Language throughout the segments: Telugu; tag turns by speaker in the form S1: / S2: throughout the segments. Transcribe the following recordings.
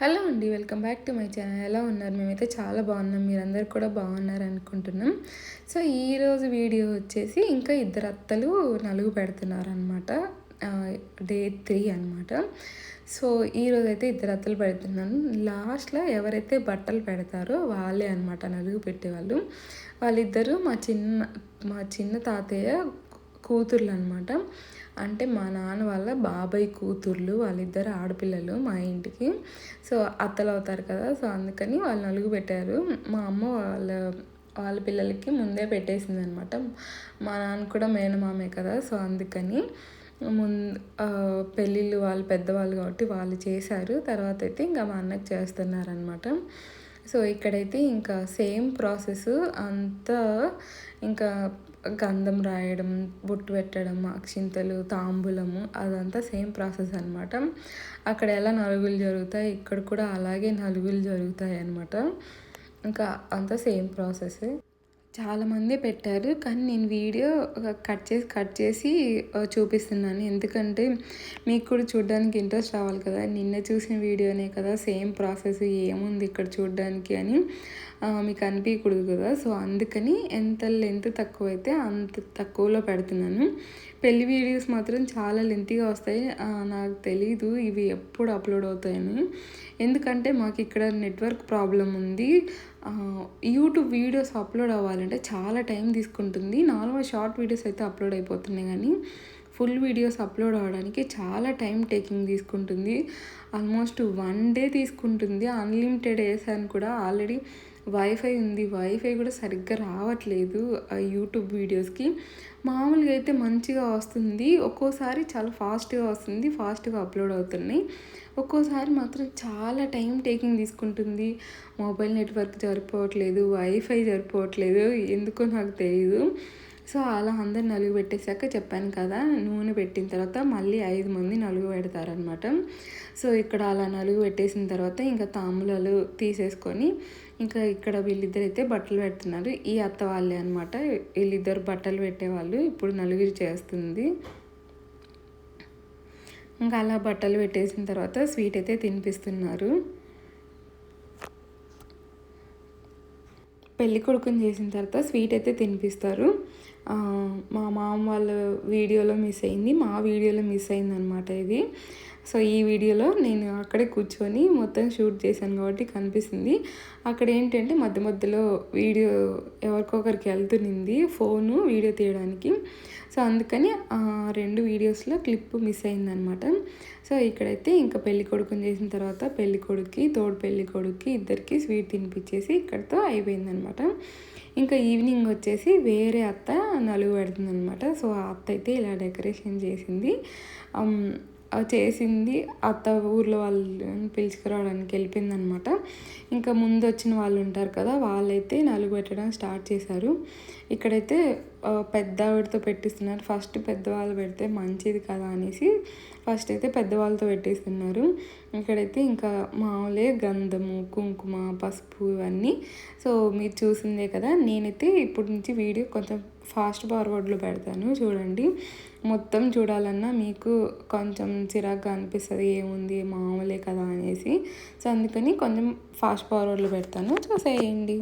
S1: హలో అండి. Welcome back to my channel. ఎలా ఉన్నారు? మేమైతే చాలా బాగున్నాం. మీరందరూ కూడా బాగున్నారు అనుకుంటున్నాం. సో ఈరోజు వీడియో వచ్చేసి ఇంకా ఇద్దరు అత్తలు నలుగు పెడుతున్నారనమాట. డే 3 అనమాట. సో ఈరోజైతే ఇద్దరు అత్తలు పెడుతున్నాను. లాస్ట్లో ఎవరైతే బట్టలు పెడతారో వాళ్ళే అనమాట నలుగు పెట్టేవాళ్ళు. వాళ్ళిద్దరూ మా చిన్న తాతయ్య కూతుర్లు అనమాట. అంటే మా నాన్న వాళ్ళ బాబాయ్ కూతుర్లు, వాళ్ళిద్దరు ఆడపిల్లలు మా ఇంటికి. సో అత్తలు అవుతారు కదా, సో అందుకని వాళ్ళు నలుగు పెట్టారు. మా అమ్మ వాళ్ళ పిల్లలకి ముందే పెట్టేసింది అనమాట. మా నాన్న కూడా మేనమామే కదా, సో అందుకని పెళ్ళిళ్ళు వాళ్ళు పెద్దవాళ్ళు కాబట్టి వాళ్ళు చేశారు. తర్వాత అయితే ఇంకా మా అన్నకి చేస్తున్నారనమాట. సో ఇక్కడైతే ఇంకా సేమ్ ప్రాసెస్ అంతా, ఇంకా గంధం రాయడం, బొట్టు పెట్టడం, అక్షింతలు, తాంబూలము అదంతా సేమ్ ప్రాసెస్ అనమాట. అక్కడ ఎలా నలుగులు జరుగుతాయి, ఇక్కడ కూడా అలాగే నలుగులు జరుగుతాయి అనమాట. ఇంకా అంతా సేమ్ ప్రాసెస్. చాలామంది పెట్టారు, కానీ నేను వీడియో కట్ చేసి చూపిస్తున్నాను. ఎందుకంటే మీకు కూడా చూడడానికి ఇంట్రెస్ట్ రావాలి కదా. నిన్న చూసిన వీడియోనే కదా, సేమ్ ప్రాసెస్ ఏముంది ఇక్కడ చూడడానికి అని మీకు అనిపించకూడదు కదా. సో అందుకని ఎంత లెంత్ తక్కువైతే అంత తక్కువలో పెడుతున్నాను. పెళ్లి వీడియోస్ మాత్రం చాలా లెంతీగా వస్తాయి. నాకు తెలీదు ఇవి ఎప్పుడు అప్లోడ్ అవుతాయని. ఎందుకంటే మాకు ఇక్కడ నెట్వర్క్ ప్రాబ్లం ఉంది. యూట్యూబ్ వీడియోస్ అప్లోడ్ అవ్వాలంటే చాలా టైం తీసుకుంటుంది. నార్మల్ షార్ట్ వీడియోస్ అయితే అప్లోడ్ అయిపోతున్నాయి, కానీ ఫుల్ వీడియోస్ అప్లోడ్ అవ్వడానికి చాలా టైం టేకింగ్ తీసుకుంటుంది. ఆల్మోస్ట్ 1 డే తీసుకుంటుంది. అన్లిమిటెడ్ వేసాను కూడా. ఆల్రెడీ వైఫై ఉంది, వైఫై కూడా సరిగ్గా రావట్లేదు యూట్యూబ్ వీడియోస్కి. మామూలుగా అయితే మంచిగా వస్తుంది, ఒక్కోసారి చాలా ఫాస్ట్గా వస్తుంది, ఫాస్ట్గా అప్లోడ్ అవుతున్నాయి. ఒక్కోసారి మాత్రం చాలా టైం టేకింగ్ తీసుకుంటుంది. మొబైల్ నెట్వర్క్ సరిపోవట్లేదు, వైఫై సరిపోవట్లేదు, ఎందుకో నాకు తెలియదు. సో అలా అందరు నలుగు పెట్టేశాక చెప్పాను కదా, నూనె పెట్టిన తర్వాత మళ్ళీ 5 మంది నలుగు పెడతారనమాట. సో ఇక్కడ అలా నలుగు పెట్టేసిన తర్వాత ఇంకా తాంబూలాలు తీసేసుకొని ఇంకా ఇక్కడ వీళ్ళిద్దరైతే బట్టలు పెడుతున్నారు. ఈ అత్త వాళ్ళే అనమాట. వీళ్ళిద్దరు బట్టలు పెట్టేవాళ్ళు. ఇప్పుడు నలుగురు చేస్తుంది. ఇంకా అలా బట్టలు పెట్టేసిన తర్వాత స్వీట్ అయితే తినిపిస్తున్నారు. పెళ్ళి కొడుకుని చేసిన తర్వాత స్వీట్ అయితే తినిపిస్తారు. మా మామ వాళ్ళ వీడియోలో మిస్ అయింది, మా వీడియోలో మిస్ అయింది అనమాట ఇది. సో ఈ వీడియోలో నేను అక్కడే కూర్చొని మొత్తం షూట్ చేశాను కాబట్టి కనిపిస్తుంది. అక్కడ ఏంటంటే మధ్య మధ్యలో వీడియో ఎవరికొకరికి వెళ్తుంది ఫోను వీడియో తీయడానికి. సో అందుకని 2 వీడియోస్లో క్లిప్ మిస్ అయిందనమాట. సో ఇక్కడైతే ఇంకా పెళ్లి కొడుకుని చేసిన తర్వాత పెళ్లి కొడుక్కి, తోడు పెళ్లి కొడుక్కి ఇద్దరికి స్వీట్ తినిపించేసి ఇక్కడితో అయిపోయిందనమాట. ఇంకా ఈవినింగ్ వచ్చేసి వేరే అత్త నలుగు పెడుతుందనమాట. సో ఆ అత్త అయితే ఇలా డెకరేషన్ చేసింది. అత్త ఊర్లో వాళ్ళని పిలుచుకురావడానికి వెళ్ళిపోయిందనమాట. ఇంకా ముందు వచ్చిన వాళ్ళు ఉంటారు కదా, వాళ్ళైతే నలుగు పెట్టడం స్టార్ట్ చేశారు. ఇక్కడైతే పెద్ద ఆవిడతో పెట్టిస్తున్నారు. ఫస్ట్ పెద్దవాళ్ళు పెడితే మంచిది కదా అనేసి ఫస్ట్ అయితే పెద్దవాళ్ళతో పెట్టేస్తున్నారు. ఇక్కడైతే ఇంకా మామూలే గంధము, కుంకుమ, పసుపు ఇవన్నీ. సో మీరు చూసిందే కదా. నేనైతే ఇప్పటి నుంచి వీడియో కొంచెం ఫాస్ట్ ఫార్వర్డ్లో పెడతాను, చూడండి. మొత్తం చూడాలన్నా మీకు కొంచెం చిరాగ్గా అనిపిస్తుంది, ఏముంది మామూలే కదా అనేసి. సో అందుకని కొంచెం ఫాస్ట్ ఫార్వర్డ్లో పెడతాను, చూసేయండి.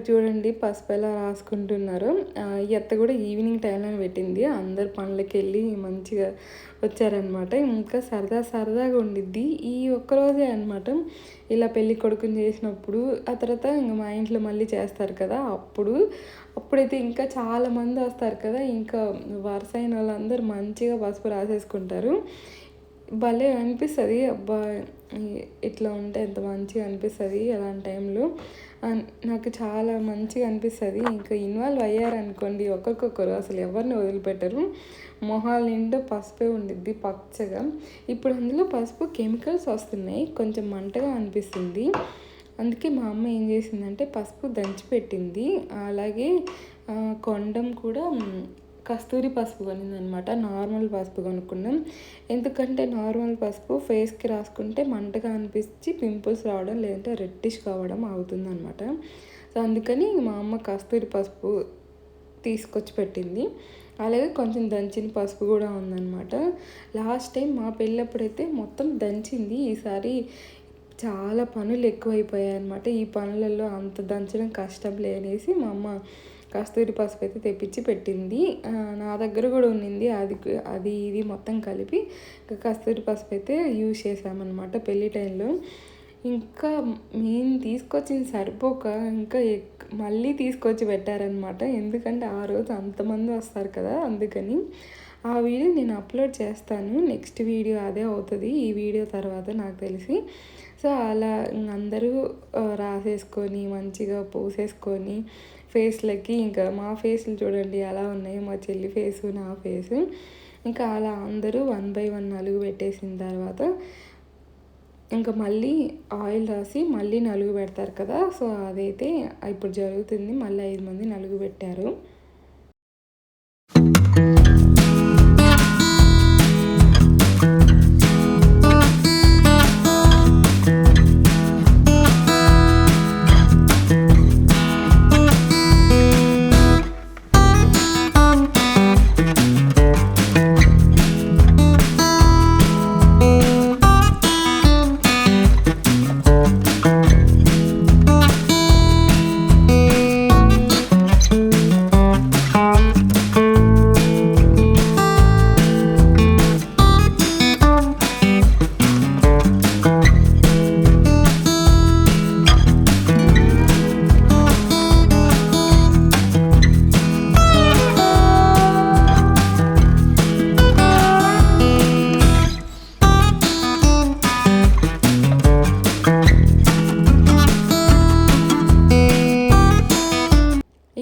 S1: చూడండి పసుపు ఎలా రాసుకుంటున్నారు. ఈ అత్త కూడా ఈవినింగ్ టైంలోనే పెట్టింది. అందరు పనులకెళ్ళి మంచిగా వచ్చారనమాట. ఇంకా సరదాగా ఉండిద్ది. ఈ ఒక్కరోజే అనమాట ఇలా పెళ్ళి కొడుకుని చేసినప్పుడు. ఆ తర్వాత ఇంక మా ఇంట్లో మళ్ళీ చేస్తారు కదా, అప్పుడైతే ఇంకా చాలామంది వస్తారు కదా, ఇంకా వరుస అయిన వాళ్ళందరూ మంచిగా పసుపు రాసేసుకుంటారు. భలే అనిపిస్తుంది. అబ్బా ఇట్లా ఉంటే ఎంత మంచిగా అనిపిస్తుంది అలాంటి టైంలో. నాకు చాలా మంచిగా అనిపిస్తుంది. ఇంకా ఇన్వాల్వ్ అయ్యారనుకోండి ఒక్కొక్కరు అసలు ఎవరిని వదిలిపెట్టరు. మొహాల నిండా పసుపే ఉండిద్ది పచ్చగా. ఇప్పుడు అందులో పసుపు కెమికల్స్ వస్తున్నాయి, కొంచెం మంటగా అనిపిస్తుంది. అందుకే మా అమ్మ ఏం చేసిందంటే పసుపు దంచిపెట్టింది. అలాగే కొండం కూడా కస్తూరి పసుపు కొనిందనమాట. నార్మల్ పసుపు కొనుక్కున్నాం. ఎందుకంటే నార్మల్ పసుపు ఫేస్కి రాసుకుంటే మంటగా అనిపించి పింపుల్స్ రావడం లేదంటే రెడ్డిష్ కావడం అవుతుందన్నమాట. సో అందుకని మా అమ్మ కస్తూరి పసుపు తీసుకొచ్చి పెట్టింది. అలాగే కొంచెం దంచిన పసుపు కూడా ఉందన్నమాట. లాస్ట్ టైం మా పెళ్ళప్పుడైతే మొత్తం దంచింది. ఈసారి చాలా పనులు ఎక్కువైపోయాయి అనమాట. ఈ పనులలో అంత దంచడం కష్టం లేనేసి మా అమ్మ కస్తూరి పసుపు అయితే తెప్పించి పెట్టింది. నా దగ్గర కూడా ఉన్నింది. అది ఇది మొత్తం కలిపి కస్తూరి పసుపు అయితే యూజ్ చేసామన్నమాట పెళ్ళి టైంలో. ఇంకా మేము తీసుకొచ్చింది సరిపోక ఇంకా మళ్ళీ తీసుకొచ్చి పెట్టారనమాట. ఎందుకంటే ఆ రోజు అంతమంది వస్తారు కదా, అందుకని. ఆ వీడియో నేను అప్లోడ్ చేస్తాను. నెక్స్ట్ వీడియో అదే అవుతుంది ఈ వీడియో తర్వాత నాకు తెలిసి. సో అలా అందరూ రాసేసుకొని మంచిగా పూసేసుకొని ఫేస్లకి, ఇంకా మా ఫేస్లు చూడండి ఎలా ఉన్నాయి, మా చెల్లి ఫేసు నా ఫేసు. ఇంకా అలా అందరూ 1 by 1 నలుగు పెట్టేసిన తర్వాత ఇంకా మళ్ళీ ఆయిల్ రాసి మళ్ళీ నలుగు పెడతారు కదా, సో అదైతే ఇప్పుడు జరుగుతుంది. మళ్ళీ 5 మంది నలుగు పెట్టారు.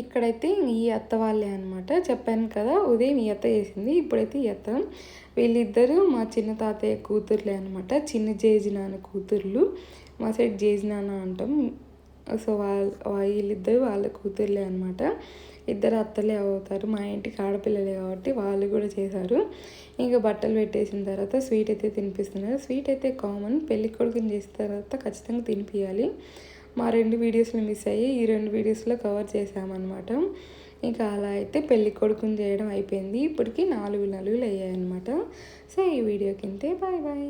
S1: ఇక్కడైతే ఈ అత్త వాళ్ళే అనమాట. చెప్పాను కదా ఉదయం ఈ అత్త చేసింది, ఇప్పుడైతే ఈ అత్త. వీళ్ళిద్దరూ మా చిన్న తాతయ్య కూతుర్లే అనమాట. చిన్న జేజి నాన్న కూతుర్లు. మా సైడ్ జేజి నాన్న అంటాం. సో వీళ్ళిద్దరు వాళ్ళ కూతుర్లే అనమాట. ఇద్దరు అత్తలే అవుతారు. మా ఇంటికి ఆడపిల్లలే కాబట్టి వాళ్ళు కూడా చేశారు. ఇంకా బట్టలు పెట్టేసిన తర్వాత స్వీట్ అయితే తినిపిస్తున్నారు. స్వీట్ అయితే కామన్, పెళ్ళి కొడుకుని చేసిన తర్వాత ఖచ్చితంగా తినిపించాలి. మా 2 వీడియోస్లో మిస్ అయ్యి ఈ 2 వీడియోస్లో కవర్ చేసామన్నమాట. ఇంకా అలా అయితే పెళ్ళి కొడుకుని చేయడం అయిపోయింది. ఇప్పటికి 4 నలుగులు అయ్యాయన్నమాట. సో ఈ వీడియోకి ఇంతే. Bye bye.